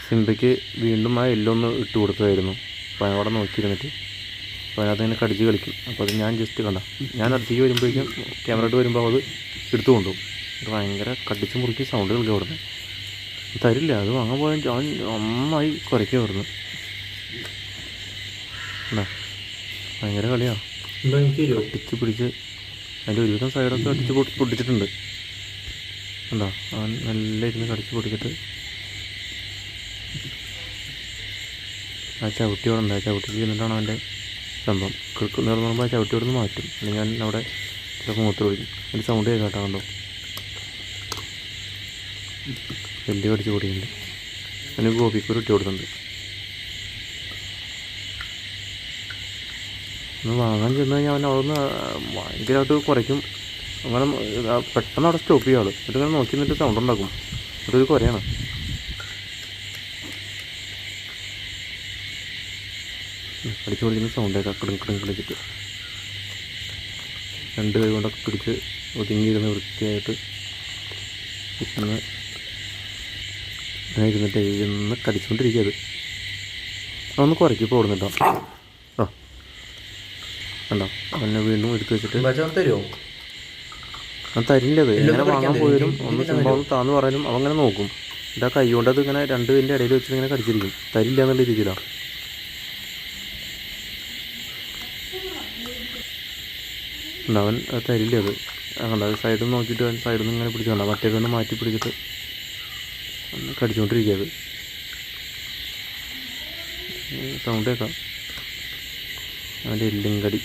സിംബയ്ക്ക് വീണ്ടും ആ എല്ലൊന്ന് ഇട്ട് കൊടുത്തതായിരുന്നു. അപ്പോൾ അവിടെ നോക്കിയിരുന്നിട്ട് അപ്പോൾ അതിനകത്ത് ഇങ്ങനെ കടിച്ച് കളിക്കും. അപ്പോൾ അത് ഞാൻ ജസ്റ്റ് കണ്ട ഞാൻ അടുത്തേക്ക് വരുമ്പോഴേക്കും ക്യാമറ ഇട്ട് വരുമ്പോൾ അത് എടുത്തു കൊണ്ടുപോകും. അത് ഭയങ്കര കടിച്ച് മുറുക്കി സൗണ്ട് കളിക്കും അവിടുന്ന്. തരില്ല, അത് വാങ്ങാൻ പോയാൽ ഞാൻ നന്നായി കുറയ്ക്കുക അവിടുന്ന്. എന്താ ഭയങ്കര കളിയാണ്. കടിച്ച് പിടിച്ച് അതിൻ്റെ ഒരുവിധം സൈഡൊക്കെ അടിച്ച് പൊട്ടിച്ചിട്ടുണ്ട്. എന്താ അവൻ നല്ല ഇരുന്ന് കടിച്ച് പൊട്ടിച്ചിട്ട് ആ ചവിട്ടി അവിടെ ഉണ്ട്. ആ ചവിട്ടി ചെയ്യുന്നിട്ടാണ് അവൻ്റെ സംഭവം. കിടക്കുന്നേർന്ന് പറയുമ്പോൾ ആ ചവിട്ടി അവിടെ നിന്ന് മാറ്റും. അല്ലെങ്കിൽ ഞാൻ അവിടെ ചിലപ്പോൾ മൂത്രം ഒഴിക്കും. അതിൻ്റെ സൗണ്ട് കേൾക്കാട്ടോ. കണ്ടോ വലിയ കടിച്ച് പൊടിയുണ്ട്. അതിന് ഗോപിക്കൊരു ഇട്ട് കൊടുക്കുന്നുണ്ട്. ഒന്ന് വാങ്ങാൻ ചെന്ന് കഴിഞ്ഞാൽ അവൻ അവിടെ നിന്ന് ഭയങ്കരമായിട്ട് കുറയ്ക്കും. അങ്ങനെ പെട്ടെന്ന് അവിടെ സ്റ്റോപ്പ് ചെയ്യുക. എന്നിട്ട് ഇങ്ങനെ നോക്കി നിന്നിട്ട് സൗണ്ട് ഉണ്ടാക്കും. അതൊരു കുറയാണ്. അടിച്ചു പൊടിക്കുന്ന സൗണ്ടൊക്കെ കിടക്കിട്ട് രണ്ട് കൈ കൊണ്ടൊക്കെ പിടിച്ച് ഒതുങ്ങിയിരുന്ന് വൃത്തിയായിട്ട് ഇരുന്ന് അങ്ങനെ ഇരുന്നിട്ട് ഇരുന്ന് കടിച്ചുകൊണ്ടിരിക്കുക. അത് അതൊന്ന് കുറയ്ക്കിപ്പോൾ ഓടുന്നുണ്ടോ. ആ കണ്ടോ അവനെ വീണ്ടും എടുത്ത് വെച്ചിട്ട് തരുമോ? അവൻ തരില്ലത്. എങ്ങനെ വാങ്ങാൻ പോയാലും ഒന്ന് സംഭവം താന്ന് പറയാനും അവൻ അങ്ങനെ നോക്കും. എൻ്റെ ആ കൈ കൊണ്ട് അത് ഇങ്ങനെ രണ്ട് കൈൻ്റെ ഇടയിൽ വെച്ചിട്ട് ഇങ്ങനെ കടിച്ചിരിക്കും. തരില്ല എന്നുള്ള രീതിയിലാണ്. അവൻ തരില്ല അത്. കണ്ട അത് സൈഡിൽ നിന്ന് നോക്കിയിട്ട് അവൻ സൈഡിൽ നിന്ന് ഇങ്ങനെ പിടിച്ച് കണ്ട മറ്റേ ഒന്ന് മാറ്റി പിടിച്ചിട്ട് കടിച്ചുകൊണ്ടിരിക്കുക. അത് സൗണ്ട് കേൾക്കാം അവൻ്റെ എല്ലും കടി.